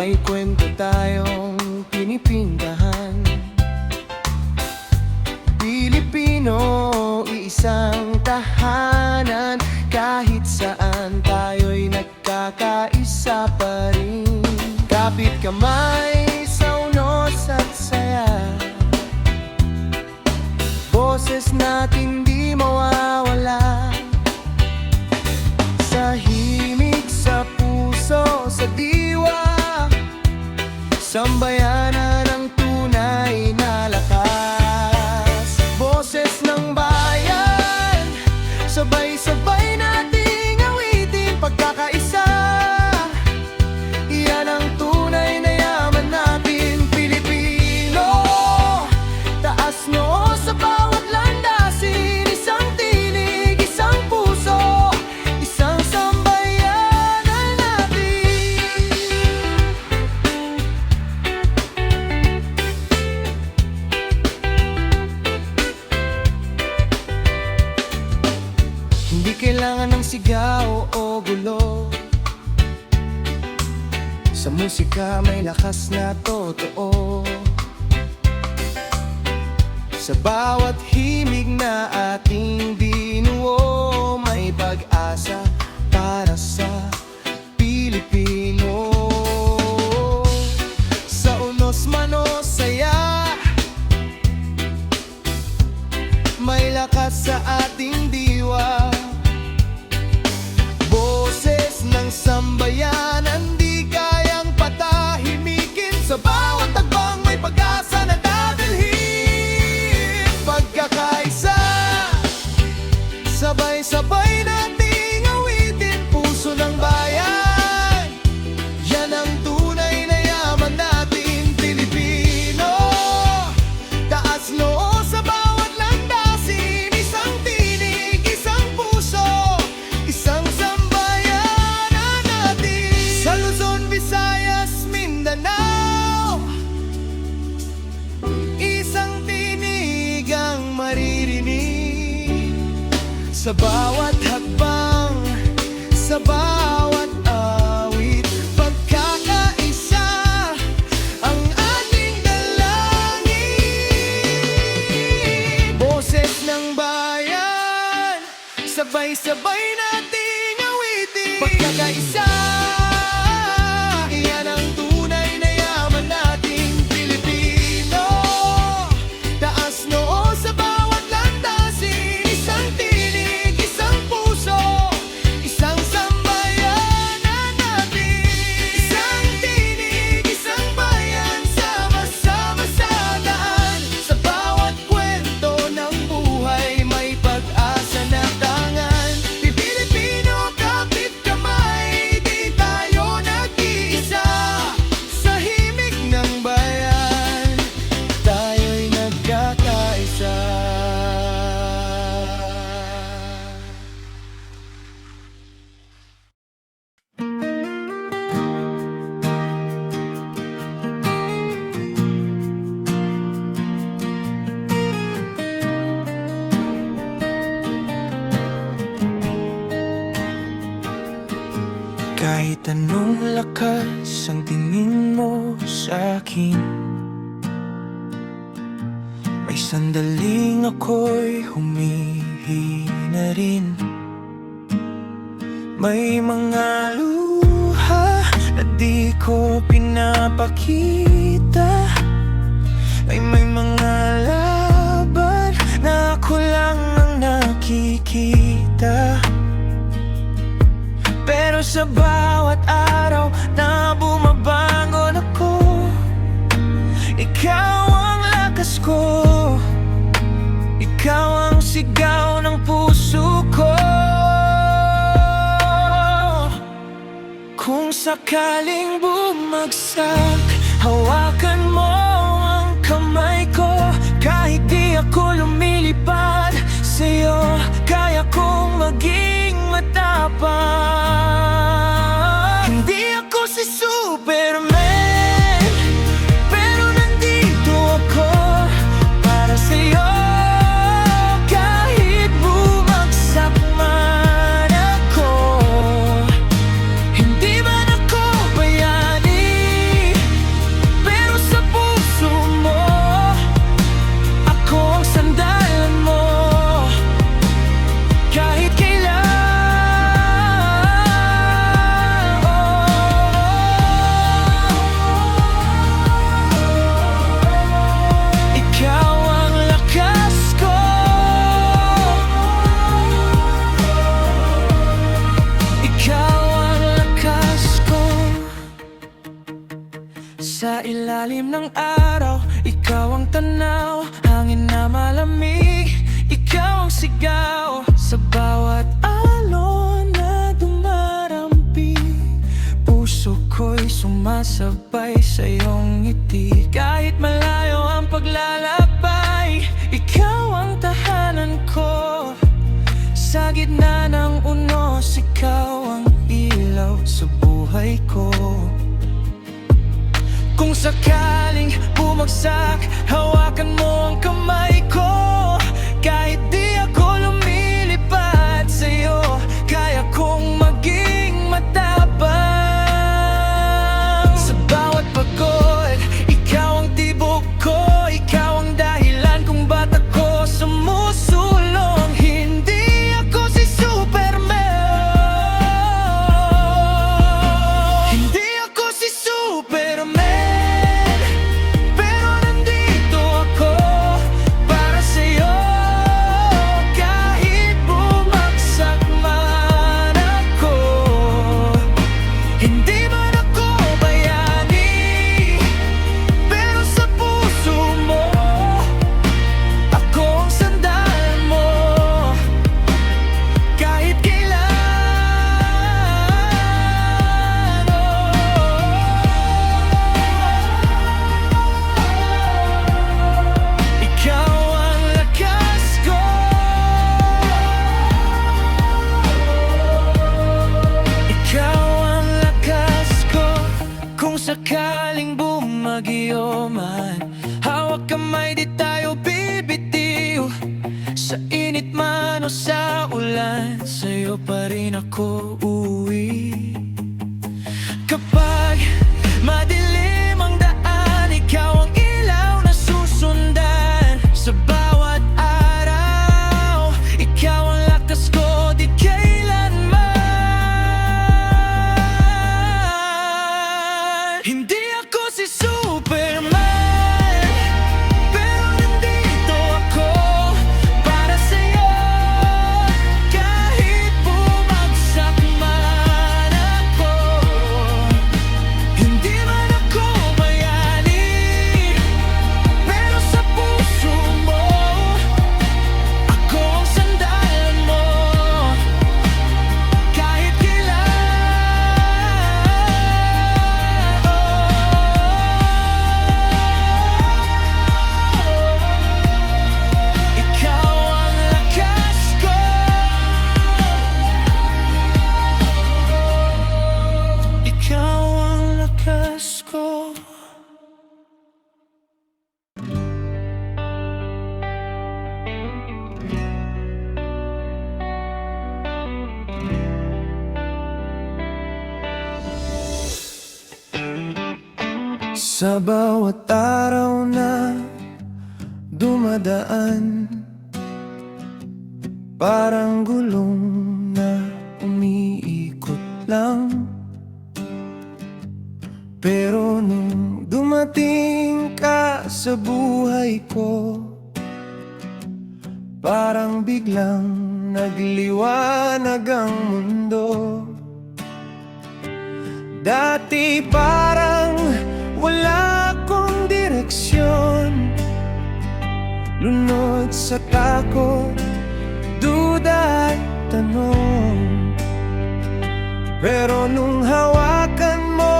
May kwento tayong pinipintahan. Pilipino, iisang tahanan. Kahit saan tayo'y nagkakaisa pa rin. Kapit kamay sa unos at saya. Boses natin di mawawala. Sa himig, sa puso, sa diwa. Sambayanan ang tunay na lakas. Boses ng bayan, sabay-sabay nating awitin pagkakaisa. Yan ang tunay na yaman natin, Pilipino. Taas noo sa bawat landasin. Isang tinig, isang puso, isang sambayanan natin. Hindi kailangan ng sigaw o gulo. Sa musika may lakas na totoo. Sa bawat himig na ating binuo, may pag-asa para sa Pilipino. Sa unos man o saya, may lakas sa ating diwa. Boses ng sambayanan di kayang patahimikin. Sa bawat tagbang may pag-asa na dadalhin. Pagkakaisa, sabay-sabay nating awitin puso ng bayan. Yan ang tunay na yaman natin, Pilipino. Taas noo sa bawat landasin. Isang tinig, isang puso, isang sambayanan natin. Sa Luzon, Visayas, Mindanao, isang tinig ang maririnig. Sa bawat hakbang, sa bawat awit, pagkakaisa ang ating dalangin. Boses ng bayan, sabay-sabay nating awitin. Pagkakaisa, yan ang tunay na yaman nating Pilipino. Taas noo sa bawat landasin. Isang tinig, isang puso, isang sambayanan natin. Isang tinig, isang bayan, sama-sama sa daan. Sa bawat kwento ng buhay may pag-asa na tangan. Pilipino, kapit kamay, di tayo nag-iisa. Sa himig ng bayan, tayo'y nagkakaisa. Kahit anong lakas ang tingin mo sa akin, may sandaling ako'y humihina rin. May mga luha na di ko pinapakita. Ay may mga laban na ako lang ang nakikita. Pero sa bawat araw na bumabangon ako, ikaw ang lakas ko. Ikaw ang sigaw ng puso ko. Kung sakaling bumagsak, hawakan mo ang kamay ko. Kahit di ako lumilipad sa'yo, kaya kong maging matapang. Hindi ako si Superman, pero nandito ako para sa'yo. Kahit bumagsak man ako, hindi man ako bayani. Sa ilalim ng araw, ikaw ang tanaw. Hangin na malamig, ikaw ang sigaw. Sa bawat alon na dumarampi, puso ko'y sumasabay sa iyong ngiti. Kahit malayo ang paglalakbay, ikaw ang tahanan ko. Sa gitna ng unos, ikaw ang ilaw sa buhay ko. Kung sakaling bumagsak, hawakan mo ang kamay ko. Kahit di ako lumilipad sa'yo, kaya kong maging matapang. Sa bawat pagod, ikaw ang tibok ko. Ikaw ang dahilan kung ba't ako sumusulong. Hindi ako si Superman, hindi ako si Superman, pero nandito ako para sa'yo. Kahit bumagsak man ako, hindi man ako bayani, pero sa puso mo, ako ang sandalan mo. Kahit kailan, ikaw ang lakas ko. Ikaw ang lakas ko. Kung sakaling bumagyo man, hawak kamay, di tayo bibitiw. Sa init man o sa ulan, sa'yo pa rin ako uuwi. Kapag madilim ang daan, ikaw ang ilaw na susundan. Sa bawat araw, ikaw ang lakas ko, di kailanman. Hindi ako si Superman, pero nandito ako para sa'yo. Kahit bumagsak man ako, hindi man ako bayani, pero sa puso mo, ako ang sandalan mo. Kahit kailan, ikaw ang lakas ko. Ikaw ang lakas ko. Sa bawat araw na dumadaan, parang gulong na umiikot lang. Pero nung dumating ka sa buhay ko, parang biglang nagliwanag ang mundo. Dati parang wala akong direksyon, lunod sa takot, duda at tanong. Pero nung hawakan mo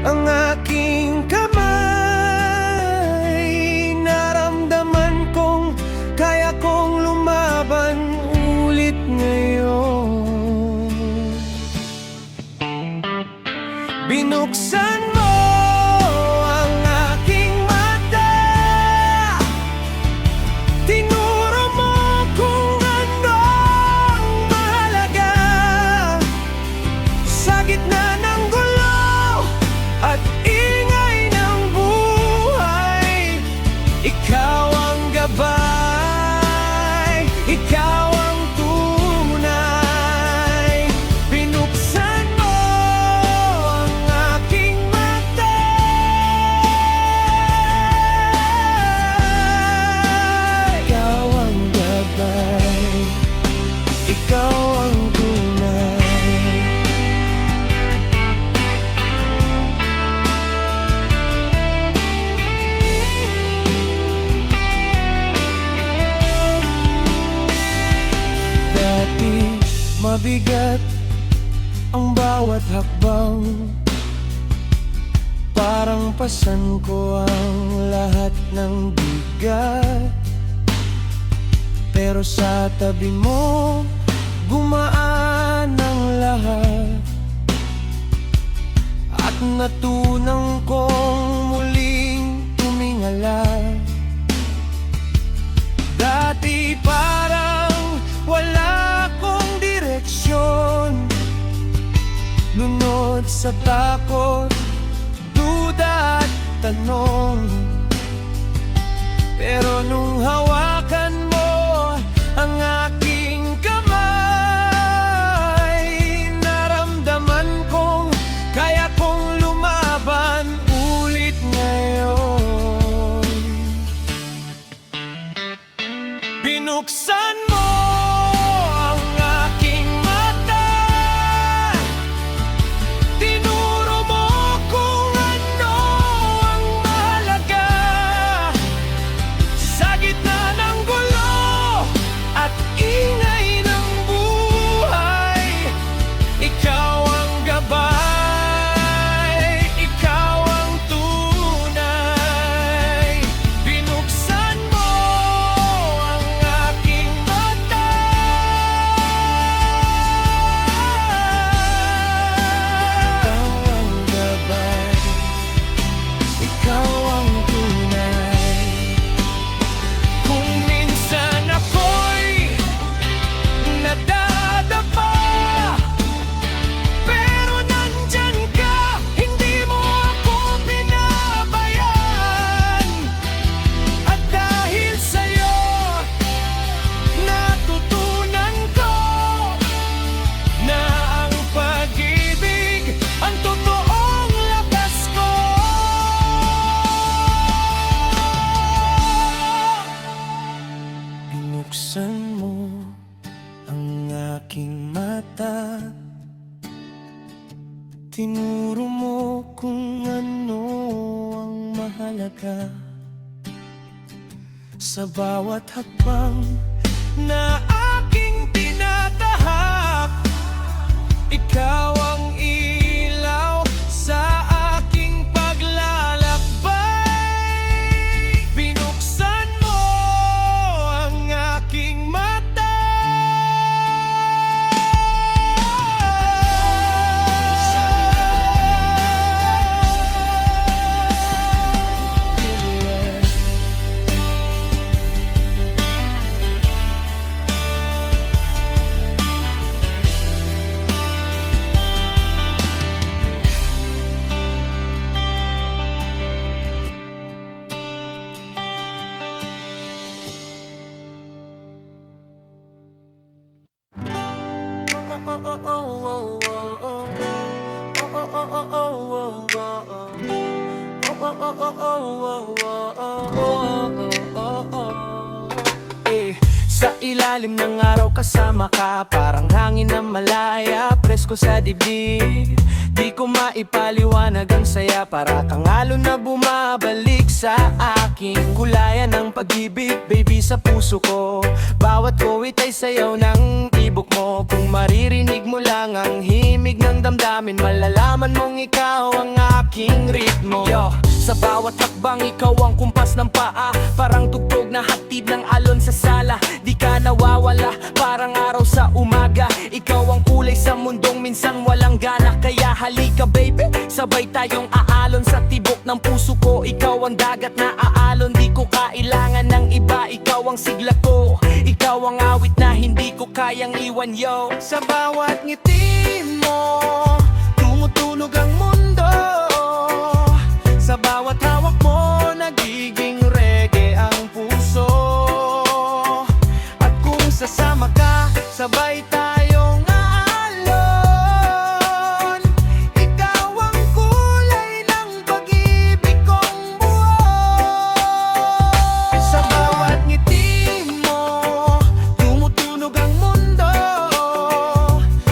ang aking kamay, naramdaman kong kaya kong lumaban ulit ngayon. Binuksan mo ang aking mata, tinuro mo kung ano ang mahalaga. Sa gitna ng gulo at ingay ng buhay, ikaw ang gabay, ikaw ang tunay. Binuksan mo ang aking mata, Mabigat ang bawat hakbang, parang pasan ko ang lahat ng bigat. Pero sa tabi mo, gumaan ang lahat. At natunan kong muling tumingala. Dati parang wala akong direksyon, lunod sa takot, duda at tanong. Pero nung hawakan mo ang aking kamay, naramdaman kong kaya kong lumaban ulit ngayon. Binuksan mo ang aking mata, tinuro mo kung ano ang mahalaga. Sa gitna ng gulo at ingay ng buhay, ikaw ang gabay, ikaw ang tunay. Binuksan mo ang aking mata, ikaw ang gabay, ikaw ang tunay. Kung minsan ako'y nadadapa, pero nandyan ka, hindi mo ako pinabayaan. At dahil sa'yo, natutunan ko na ang pag-ibig ang totoong lakas ko. Binuksan mo ang aking mata, tinuro mo kung ano ang mahalaga. Sa bawat hakbang na aking tinatahak, ikaw ang ilaw sa aking paglalakbay. Binuksan mo ang aking mata, sa ilalim ng araw kasama ka, parang hangin na malaya, presko sa dibdib. Di ko maipaliwanag ang saya, para kang alon na bumabalik sa aking gulayan ng pag-ibig, baby, sa puso ko. Bawat kuwit ay sayaw ng tibok mo. Kung maririnig mo lang ang himig ng damdamin, malalaman mong ikaw ang aking ritmo. Yo, sa bawat hakbang ikaw ang kumpas ng paa, parang tugtog na hatid ng alon sa sala. Di ka nawawala, parang araw sa umaga. Ikaw ang kulay sa mundong minsan walang gana. Kaya halika baby, sabay tayong aalon sa tibok ng puso ko. Ikaw ang dagat na aalon, di ko kailangan ng iba. Ikaw ang sigla ko, ikaw ang awit na hindi ko kayang iwan, yo. Sa bawat ngiti mo, tumutunog ang mundo. Sa bawat hawak mo, nagiging reggae ang puso. At kung sasama ka, sabay tayong aalon. Ikaw ang kulay ng pag-ibig kong buo. Sa bawat ngiti mo, tumutunog ang mundo.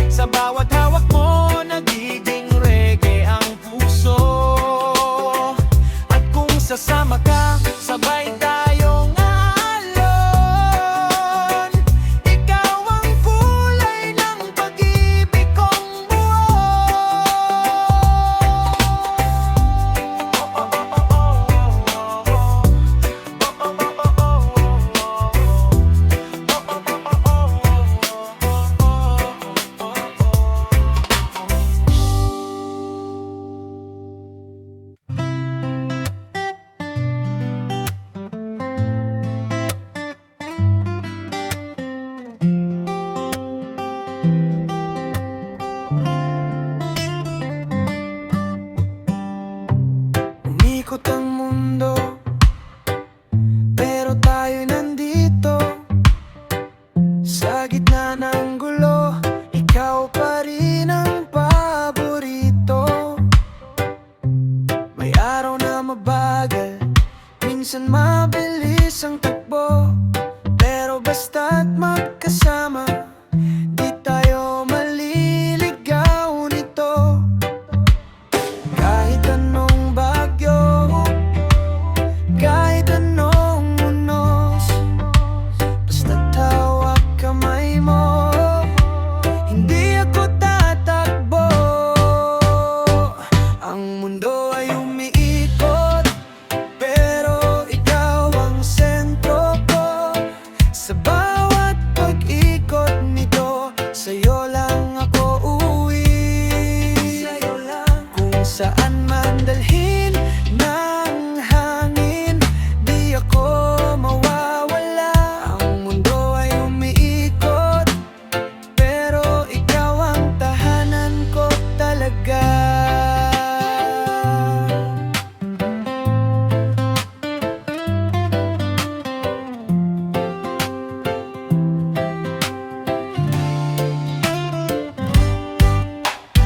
Sa bawat hawak mo, nagiging reggae ang puso. At kung sasama ka, sabay tayong aalon. Ikaw ang kulay ng pag-ibig umiikot ang mundo, pero tayo'y nandito sa gitna ng gulo. Ikaw pa rin ang paborito. May araw na mabagal, minsan mabilis ang takbo, pero basta't magkasama, di tayo maliligaw nito. Kahit anong bagyo, kahit anong unos, basta't hawak kamay mo, hindi ako tatakbo. Ang mundo ay umiikot, pero ikaw ang sentro ko. Sa bawat pag-ikot nito, sa'yo lang ako uuwi. Kung saan man dalhin ng hangin, di ako mawawala. Ang mundo ay umiikot, pero ikaw ang tahanan ko talaga.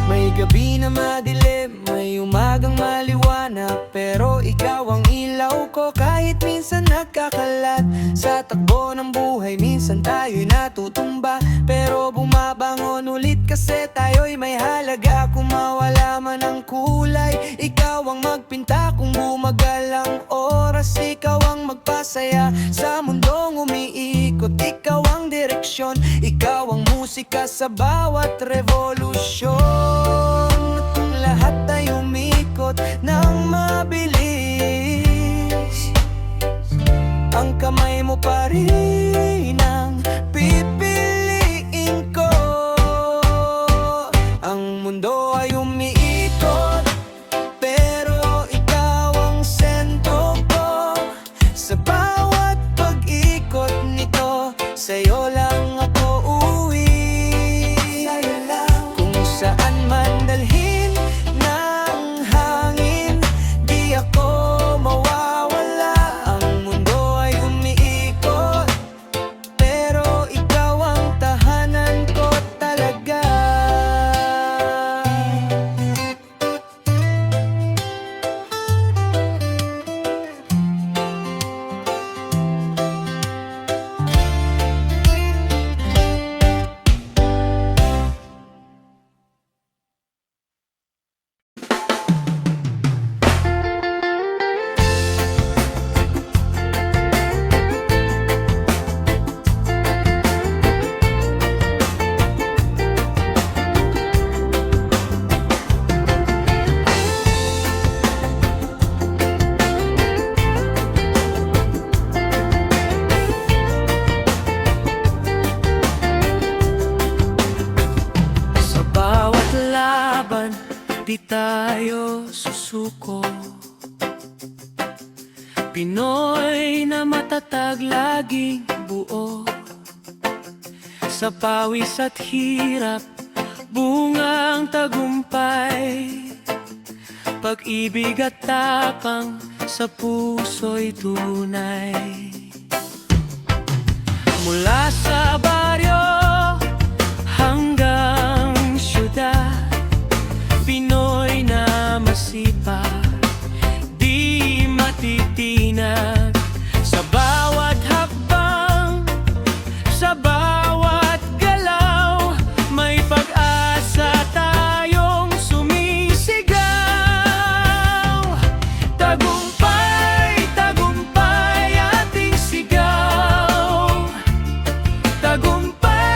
May gabi na madilim, may umagang maliwanag, pero ikaw ang ilaw ko. Kahit minsan nagkakalat sa takbo ng buhay, minsan tayo'y natutumba, pero bumabangon ulit kasi tayo'y may halaga. Kung mawala man ang kulay, ikaw ang magpinta. Kung bumagal ang oras, ikaw ang magpasaya. Sa mundong umiikot, ikaw ang direksyon, ikaw ang musika sa bawat revolusyon. At kung lahat ay umikot ng mabilis, ang kamay mo pa rin ang pipiliin ko. Ang mundo ay umiikot, pero ikaw ang sentro ko. Sa bawat pag-ikot nito, sa'yo lang ako uuwi. Kung saan man dalhin ng hangin, di ako mawawala. Ang mundo ay umiikot, pero ikaw ang tahanan ko talaga. Sa bawat laban, di tayo susuko. Pinoy na matatag, laging buo. Sa pawis at hirap, bungang tagumpay. Pag-ibig at tapang sa puso'y tunay. Mula sa baryo hanggang syudad, Pinoy na masipag, di matitinag. Sa bawat hakbang, sa bawat galaw, may pag-asa tayong sumisigaw. Tagumpay, tagumpay ating sigaw. Tagumpay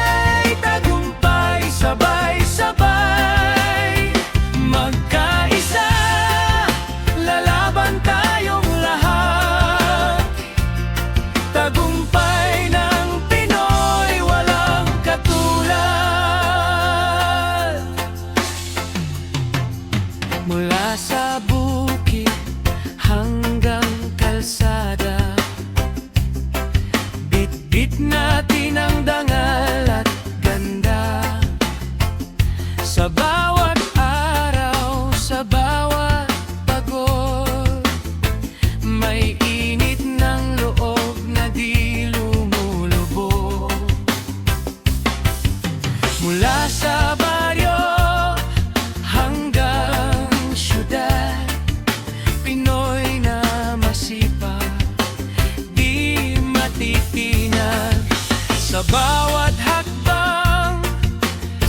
Sa bawat hakbang,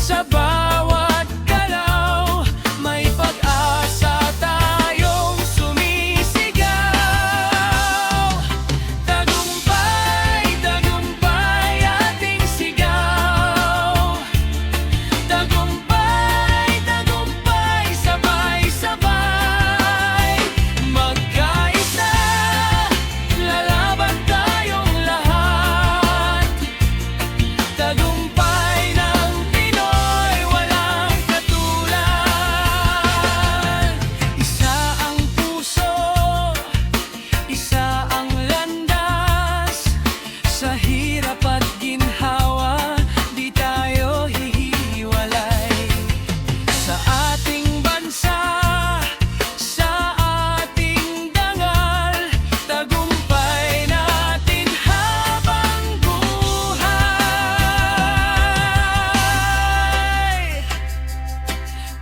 sa bawat galaw, may pag-asa tayong sumisigaw. Tagumpay, tagumpay ating sigaw. Tagumpay, tagumpay, sabay-sabay. Magkaisa, lalaban tayong lahat. Tagumpay ng Pinoy, walang katulad. Isa ang puso, isa ang landas. Sa hirap at ginhawa, di tayo hihiwalay. Sa ating bansa, sa ating dangal, tagumpay natin habang buhay.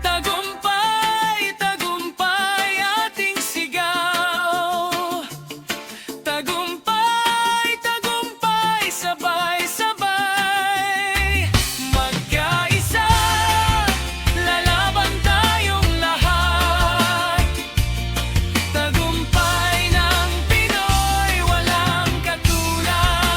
Tagumpay, tagumpay ating sigaw. Tagumpay, tagumpay, sabay-sabay. Magkaisa, lalaban tayong lahat. Tagumpay ng Pinoy, walang katulad.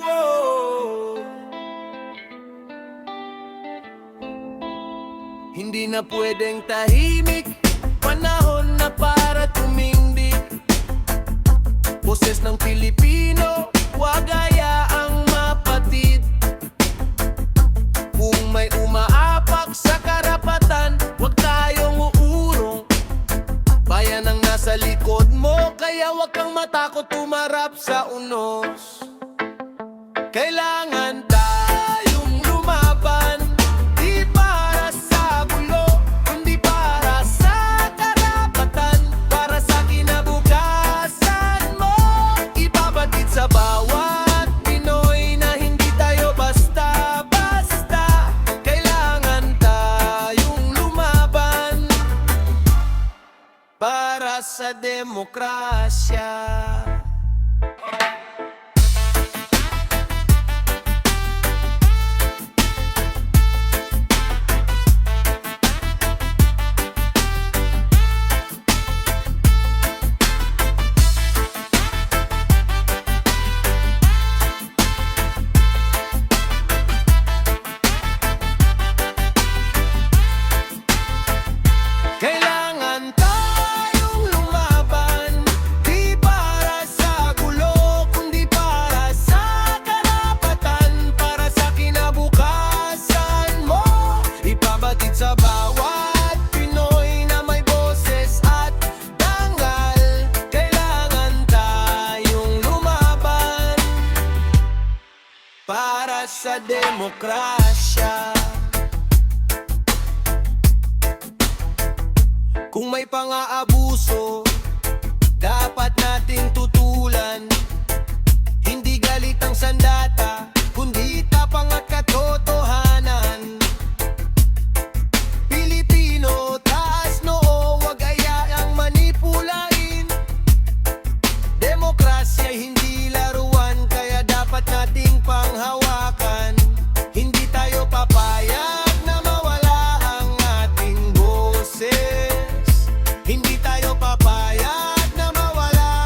Wow! Hindi na pwedeng tahimik, panahon na para tumindig. Boses ng Pilipino, wag hayaang mapatid. Kung may umaapak sa karapatan, wag tayong uurong. Bayan ang nasa likod mo, kaya wag kang matakot tumarap sa unos. Kailangan tayong lumaban, di para sa gulo, kundi para sa karapatan, para sa kinabukasan mo. Ibabatid sa bawat Pinoy na hindi tayo basta-basta. Kailangan tayong lumaban para sa demokrasya. Kailangan tayong lumaban, di para sa gulo, kundi para sa karapatan, para sa kinabukasan mo. Ipabatid sa bawat Pinoy na may boses at dangal. Kailangan tayong lumaban para sa demokrasya. Kung may pang-aabuso, dapat nating tutulan. Hindi galit ang sandata, kundi tapang at katotohanan. Pilipino, taas noo, wag hayaang manipulain. Demokrasya hindi laruan, kaya dapat nating panghawakan. Hindi tayo papayag na mawala ang ating boses. Hindi tayo papayag na mawala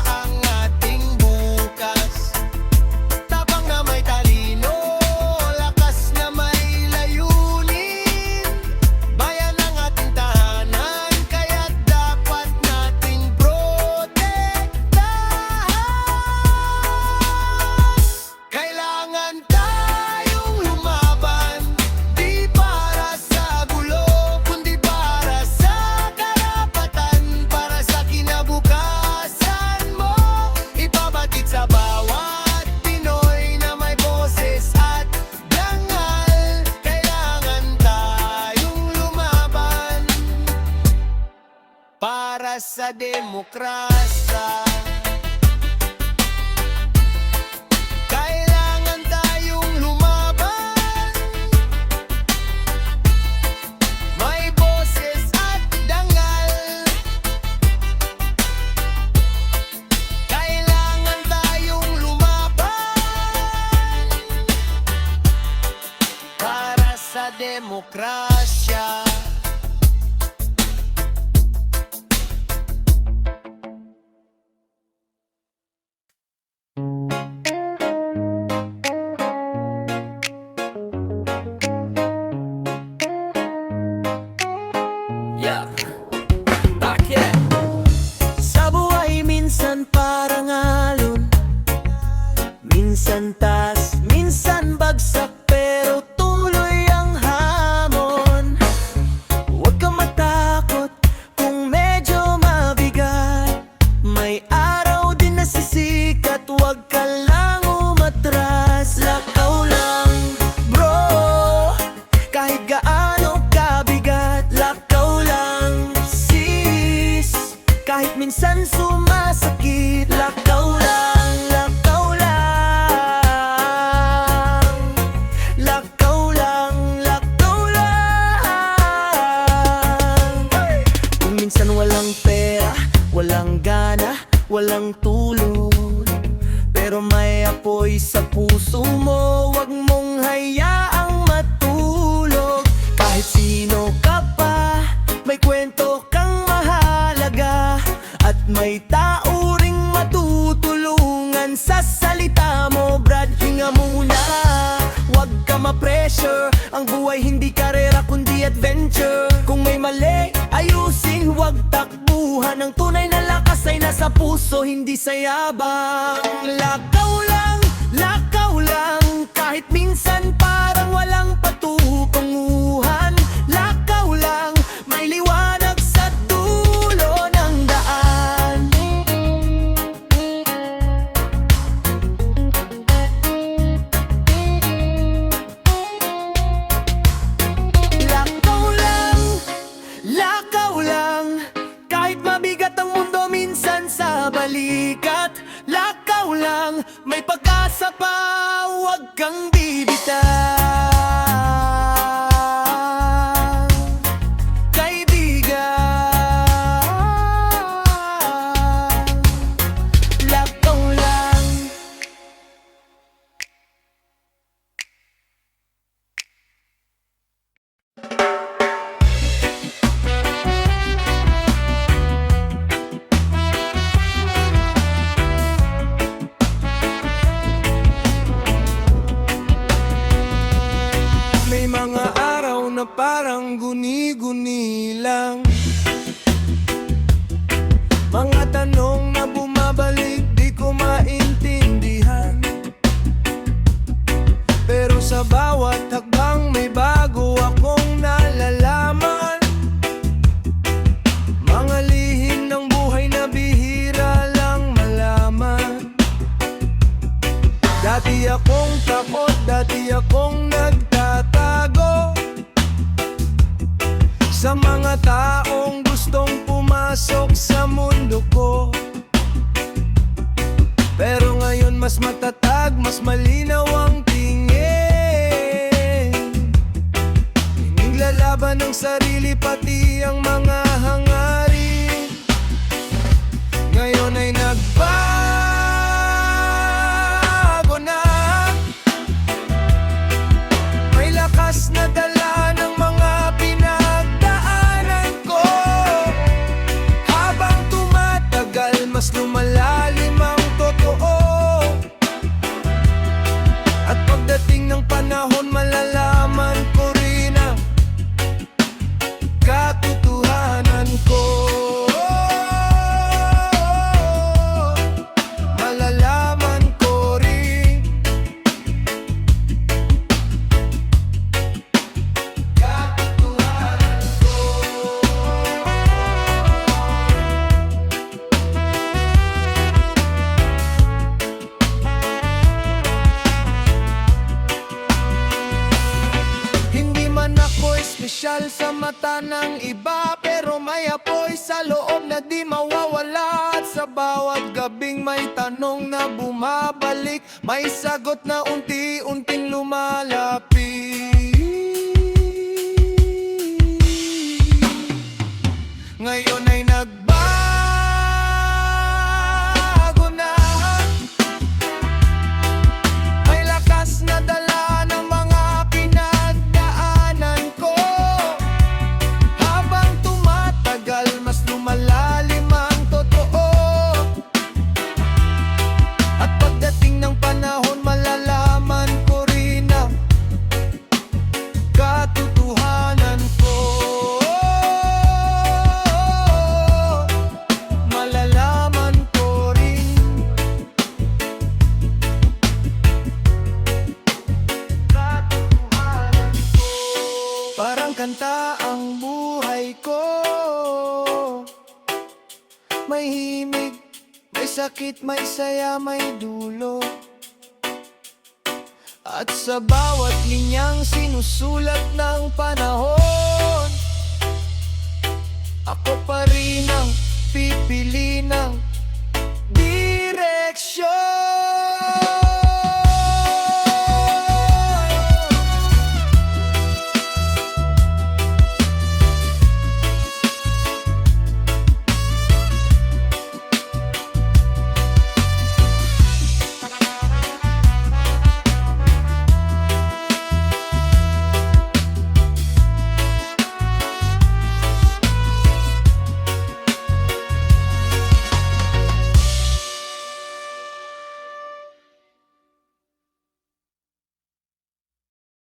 sa demokrasya. Kailangan tayong lumaban, may boses at dangal. Kailangan tayong lumaban para sa demokrasya. Yeah, bakit? Sa buhay minsan parang alon, minsan taas, minsan bagsak, pero tuloy ang hamon. Huwag kang matakot kung medyo mabigat, may araw din na sisikat, huwag ka lang umatras. Lakaw lang bro, kahit gaano kabigat. Lakaw lang sis, kahit minsan sumasakit. Lakaw lang, lakaw lang, lakaw lang, lakaw lang. Kung minsan walang pera, walang gana, walang tulog, pero may apoy sa puso mo, wag mong hayaang matulog. Kahit sino ka pa, may kwento kang mahalaga, at may tao ring matutulungan sa salita mo. Brad, hinga muna, wag ka ma-pressure, ang buhay hindi karera kundi adventure. Kung may mali, ayusin, wag takbuhan, ang tunay na lakas ay nasa puso, hindi sa yabang. Lakaw lang, kahit minsan parang walang patutunguhan. Lakaw lang, may liwanag sa dulo ng daan. Lakaw lang, kahit mabigat ang mundo minsan sa balikat. Lakaw lang, may pag-asa pa, huwag kang bibitaw, kaibigan. Lakaw lang. May mga araw na parang guni-guni lang, mga tanong na bumabalik di ko maintindihan, pero sa bawat hakbang may bago akong nalalaman. Mga lihim ng buhay na bihira lang malaman. Dati akong takot, dati akong nagtatago sa mga taong gustong pumasok sa mundo ko. Pero ngayon mas matatag, mas malinaw ang tingin. Iniglalaban ng sarili pati ang mga hangarin. Ngayon ay nagbago na, may lakas na dala ng mga pinagdaanan ko. Habang tumatagal, mas lumalalim ang totoo, at pagdating ng panahon malalaman ko rin ang katotohanan. superficial sa mata ng iba, pero may apoy sa loob na di mawawala. At sa bawat gabing may tanong na bumabalik, may sagot na unti-unting lumalapit. Ngayon ay nagbago na, may lakas na dala ng mga pinagdaanan ko. Habang tumatagal, mas lumalalim ang totoo. At pagdating ng panahon, malalaman ko rin ang katotohanan ko. Malalaman ko rin katotohanan ko. Parang kanta ang buhay ko, may himig, may sakit, may saya, may dulo. At sa bawat linyang sinusulat ng panahon, ako pa rin ang pipili ng